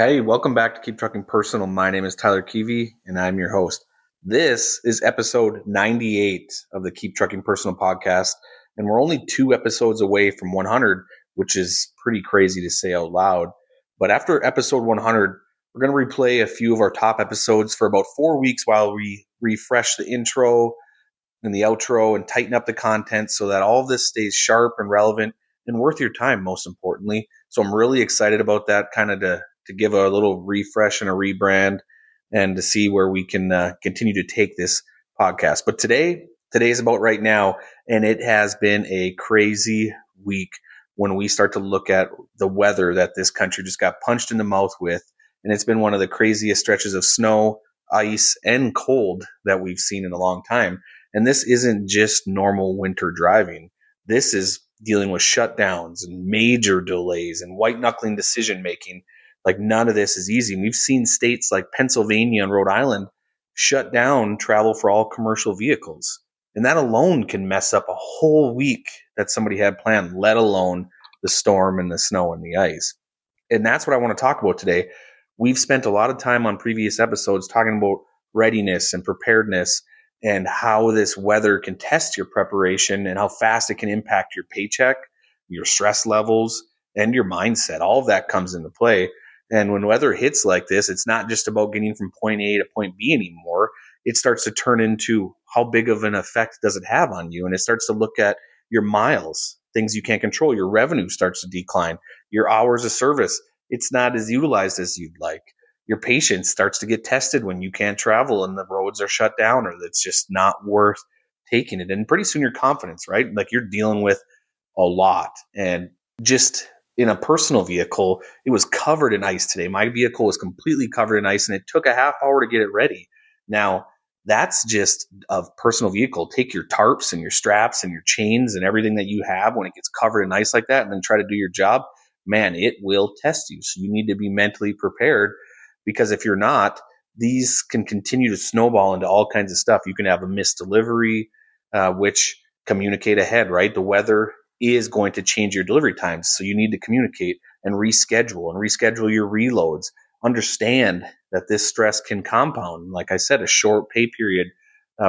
Hey, welcome back to Keep Trucking Personal. My name is Tyler Keevy, and I'm your host. This is episode 98 of the Keep Trucking Personal podcast, and we're only 2 episodes away from 100, which is pretty crazy to say out loud. But after episode 100, we're going to replay a few of our top episodes for about 4 weeks while we refresh the intro and the outro and tighten up the content so that all of this stays sharp and relevant and worth your time, most importantly. So I'm really excited about that, kind of to give a little refresh and a rebrand and to see where we can continue to take this podcast. But today's about right now, and it has been a crazy week when we start to look at the weather that this country just got punched in the mouth with. And it's been one of the craziest stretches of snow, ice, and cold that we've seen in a long time. And this isn't just normal winter driving. This is dealing with shutdowns and major delays and white knuckling decision making. Like, none of this is easy. We've seen states like Pennsylvania and Rhode Island shut down travel for all commercial vehicles. And that alone can mess up a whole week that somebody had planned, let alone the storm and the snow and the ice. And that's what I want to talk about today. We've spent a lot of time on previous episodes talking about readiness and preparedness and how this weather can test your preparation and how fast it can impact your paycheck, your stress levels, and your mindset. All of that comes into play. And when weather hits like this, it's not just about getting from point A to point B anymore. It starts to turn into how big of an effect does it have on you? And it starts to look at your miles, things you can't control. Your revenue starts to decline. Your hours of service, it's not as utilized as you'd like. Your patience starts to get tested when you can't travel and the roads are shut down, or it's just not worth taking it. And pretty soon your confidence, right? Like, you're dealing with a lot. And just in a personal vehicle, it was covered in ice today. My vehicle was completely covered in ice, and it took a half hour to get it ready. Now, that's just a personal vehicle. Take your tarps and your straps and your chains and everything that you have when it gets covered in ice like that, and then try to do your job. Man, it will test you. So you need to be mentally prepared, because if you're not, these can continue to snowball into all kinds of stuff. You can have a missed delivery, which communicate ahead, right? The weather is going to change your delivery times. So you need to communicate and reschedule your reloads. Understand that this stress can compound. Like I said, a short pay period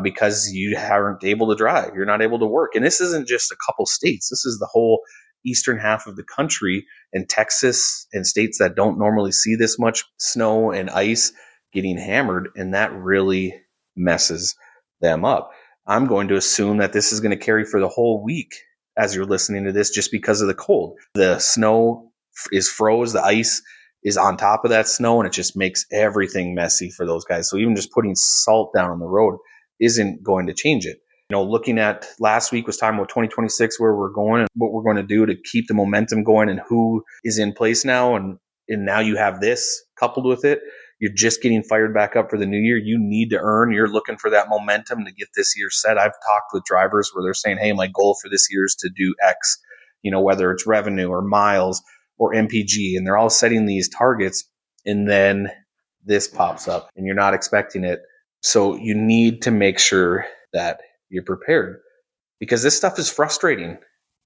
because you aren't able to drive. You're not able to work. And this isn't just a couple states. This is the whole eastern half of the country, and Texas and states that don't normally see this much snow and ice getting hammered. And that really messes them up. I'm going to assume that this is going to carry for the whole week as you're listening to this, just because of the cold. The snow is froze, the ice is on top of that snow, and it just makes everything messy for those guys. So even just putting salt down on the road isn't going to change it. Looking at last week was talking about 2026, where we're going and what we're going to do to keep the momentum going and who is in place now. And now you have this coupled with it. You're just getting fired back up for the new year. You need to earn. You're looking for that momentum to get this year set. I've talked with drivers where they're saying, hey, my goal for this year is to do X, whether it's revenue or miles or MPG. And they're all setting these targets. And then this pops up and you're not expecting it. So you need to make sure that you're prepared, because this stuff is frustrating,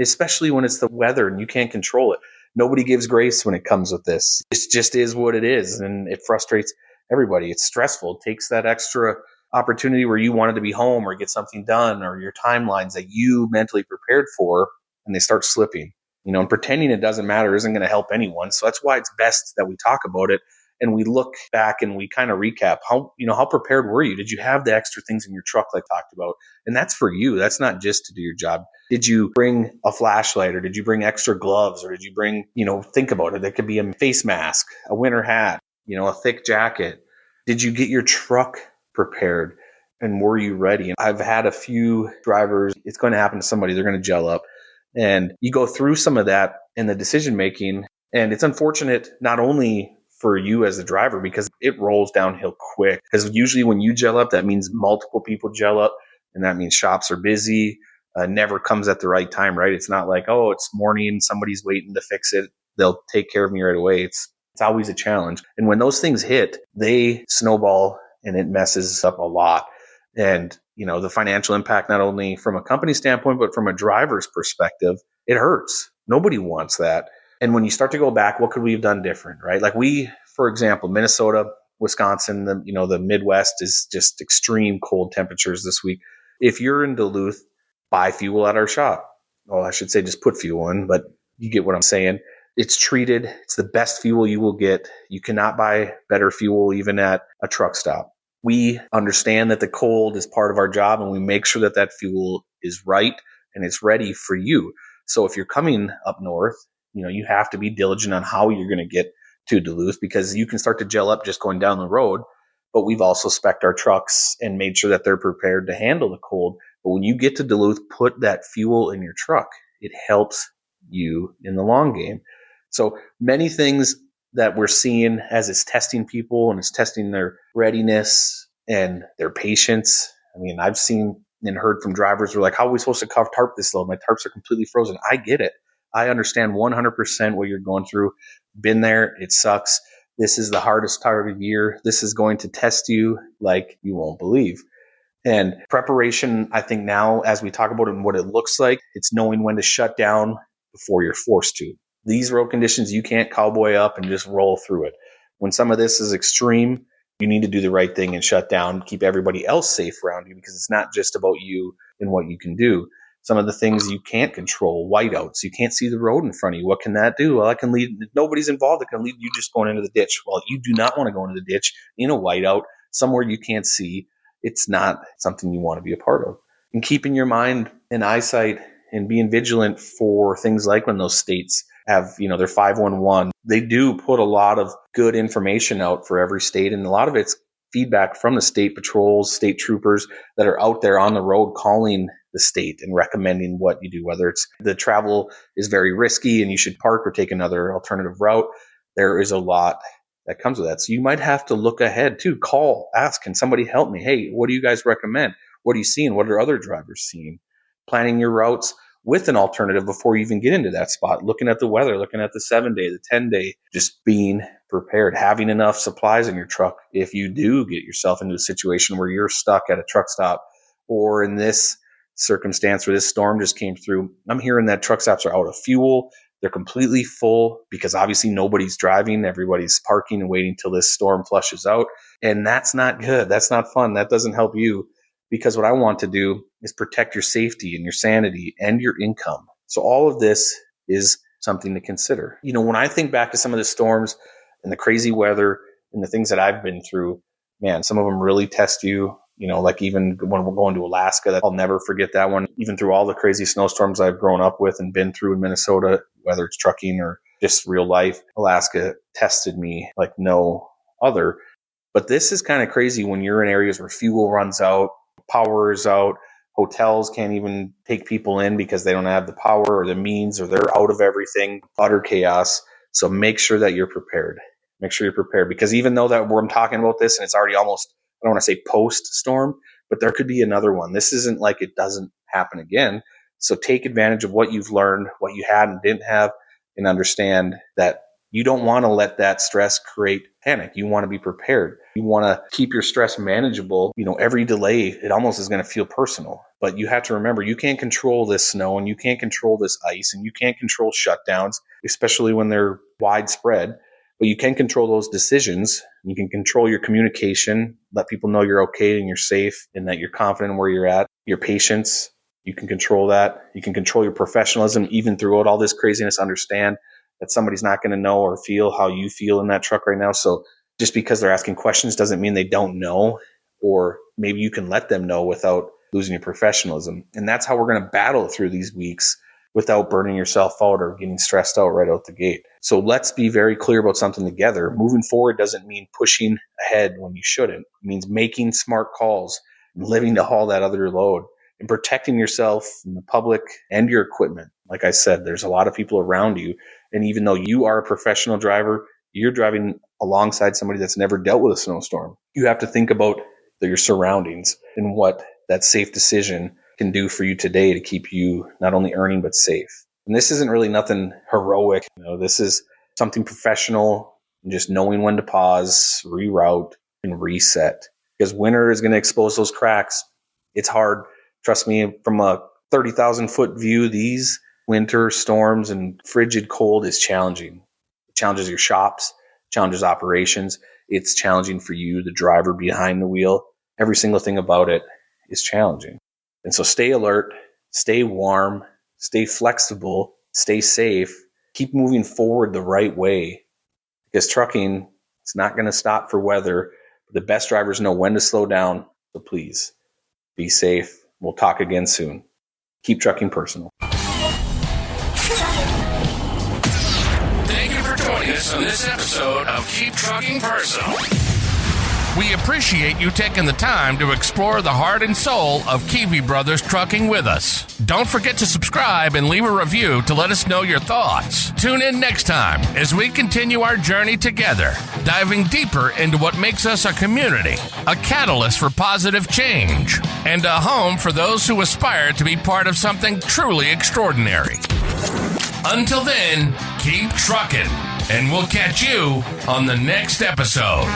especially when it's the weather and you can't control it. Nobody gives grace when it comes with this. It just is what it is, and it frustrates everybody. It's stressful. It takes that extra opportunity where you wanted to be home or get something done, or your timelines that you mentally prepared for, and they start slipping. And pretending it doesn't matter isn't going to help anyone. So that's why it's best that we talk about it and we look back and we kind of recap how prepared were you? Did you have the extra things in your truck like I talked about? And that's for you. That's not just to do your job. Did you bring a flashlight, or did you bring extra gloves, or did you bring, think about it. It could be a face mask, a winter hat, a thick jacket. Did you get your truck prepared, and were you ready? I've had a few drivers, it's going to happen to somebody, they're going to gel up, and you go through some of that in the decision making. And it's unfortunate not only for you as a driver, because it rolls downhill quick. Because usually when you gel up, that means multiple people gel up, and that means shops are busy. Never comes at the right time, right? It's not like, oh, it's morning, somebody's waiting to fix it, they'll take care of me right away. It's always a challenge. And when those things hit, they snowball and it messes up a lot. And, the financial impact, not only from a company standpoint, but from a driver's perspective, it hurts. Nobody wants that. And when you start to go back, what could we have done different, right? Like, we for example, Minnesota, Wisconsin, the Midwest is just extreme cold temperatures this week. If you're in Duluth, buy fuel at our shop. Well, I should say just put fuel in, but you get what I'm saying. It's treated. It's the best fuel you will get. You cannot buy better fuel even at a truck stop. We understand that the cold is part of our job, and we make sure that that fuel is right and it's ready for you. So if you're coming up north, you have to be diligent on how you're going to get to Duluth, because you can start to gel up just going down the road. But we've also spec'd our trucks and made sure that they're prepared to handle the cold. But when you get to Duluth, put that fuel in your truck. It helps you in the long game. So many things that we're seeing as it's testing people and it's testing their readiness and their patience. I mean, I've seen and heard from drivers who are like, how are we supposed to tarp this load? My tarps are completely frozen. I get it. I understand 100% what you're going through. Been there. It sucks. This is the hardest time of year. This is going to test you like you won't believe. And preparation, I think now, as we talk about it and what it looks like, it's knowing when to shut down before you're forced to. These road conditions, you can't cowboy up and just roll through it. When some of this is extreme, you need to do the right thing and shut down, keep everybody else safe around you, because it's not just about you and what you can do. Some of the things you can't control, whiteouts, you can't see the road in front of you. What can that do? Well, that can lead, if nobody's involved, it can lead you just going into the ditch. Well, you do not want to go into the ditch in a whiteout somewhere you can't see. It's not something you want to be a part of. And keeping your mind and eyesight and being vigilant for things like when those states have, their 511, they do put a lot of good information out for every state. And a lot of it's feedback from the state patrols, state troopers that are out there on the road calling the state and recommending what you do, whether it's the travel is very risky and you should park or take another alternative route. There is a lot that comes with that. So you might have to look ahead too, call, ask, can somebody help me? Hey, what do you guys recommend? What are you seeing? What are other drivers seeing? Planning your routes with an alternative before you even get into that spot, looking at the weather, looking at the 7-day, the 10-day, just being prepared, having enough supplies in your truck. If you do get yourself into a situation where you're stuck at a truck stop, or in this circumstance where this storm just came through, I'm hearing that truck stops are out of fuel. They're completely full because obviously nobody's driving. Everybody's parking and waiting till this storm flushes out. And that's not good. That's not fun. That doesn't help you, because what I want to do is protect your safety and your sanity and your income. So all of this is something to consider. When I think back to some of the storms and the crazy weather and the things that I've been through, man, some of them really test you. Like even when we're going to Alaska, I'll never forget that one. Even through all the crazy snowstorms I've grown up with and been through in Minnesota, whether it's trucking or just real life, Alaska tested me like no other. But this is kind of crazy when you're in areas where fuel runs out, power is out, hotels can't even take people in because they don't have the power or the means, or they're out of everything, utter chaos. So make sure that you're prepared. Make sure you're prepared, because even though that we're talking about this and it's already almost, I don't want to say post-storm, but there could be another one. This isn't like it doesn't happen again. So take advantage of what you've learned, what you had and didn't have, and understand that you don't want to let that stress create panic. You want to be prepared. You want to keep your stress manageable. Every delay, it almost is going to feel personal. But you have to remember, you can't control this snow and you can't control this ice and you can't control shutdowns, especially when they're widespread. But you can control those decisions. You can control your communication, let people know you're okay and you're safe and that you're confident in where you're at. Your patience, you can control that. You can control your professionalism even throughout all this craziness. Understand that somebody's not going to know or feel how you feel in that truck right now. So just because they're asking questions doesn't mean they don't know, or maybe you can let them know without losing your professionalism. And that's how we're going to battle through these weeks without burning yourself out or getting stressed out right out the gate. So let's be very clear about something together. Moving forward doesn't mean pushing ahead when you shouldn't. It means making smart calls and living to haul that other load and protecting yourself and the public and your equipment. Like I said, there's a lot of people around you. And even though you are a professional driver, you're driving alongside somebody that's never dealt with a snowstorm. You have to think about your surroundings and what that safe decision can do for you today to keep you not only earning, but safe. And this isn't really nothing heroic. This is something professional, and just knowing when to pause, reroute, and reset. Because winter is going to expose those cracks. It's hard. Trust me, from a 30,000 foot view, these winter storms and frigid cold is challenging. It challenges your shops. challenges operations. It's challenging for you, the driver behind the wheel. Every single thing about it is challenging. And so stay alert, stay warm, stay flexible, stay safe, keep moving forward the right way. Because trucking, it's not going to stop for weather. The best drivers know when to slow down. So please be safe. We'll talk again soon. Keep trucking personal. Thank you for joining us on this episode of Keep Trucking Personal. We appreciate you taking the time to explore the heart and soul of Kiwi Brothers Trucking with us. Don't forget to subscribe and leave a review to let us know your thoughts. Tune in next time as we continue our journey together, diving deeper into what makes us a community, a catalyst for positive change, and a home for those who aspire to be part of something truly extraordinary. Until then, keep trucking, and we'll catch you on the next episode.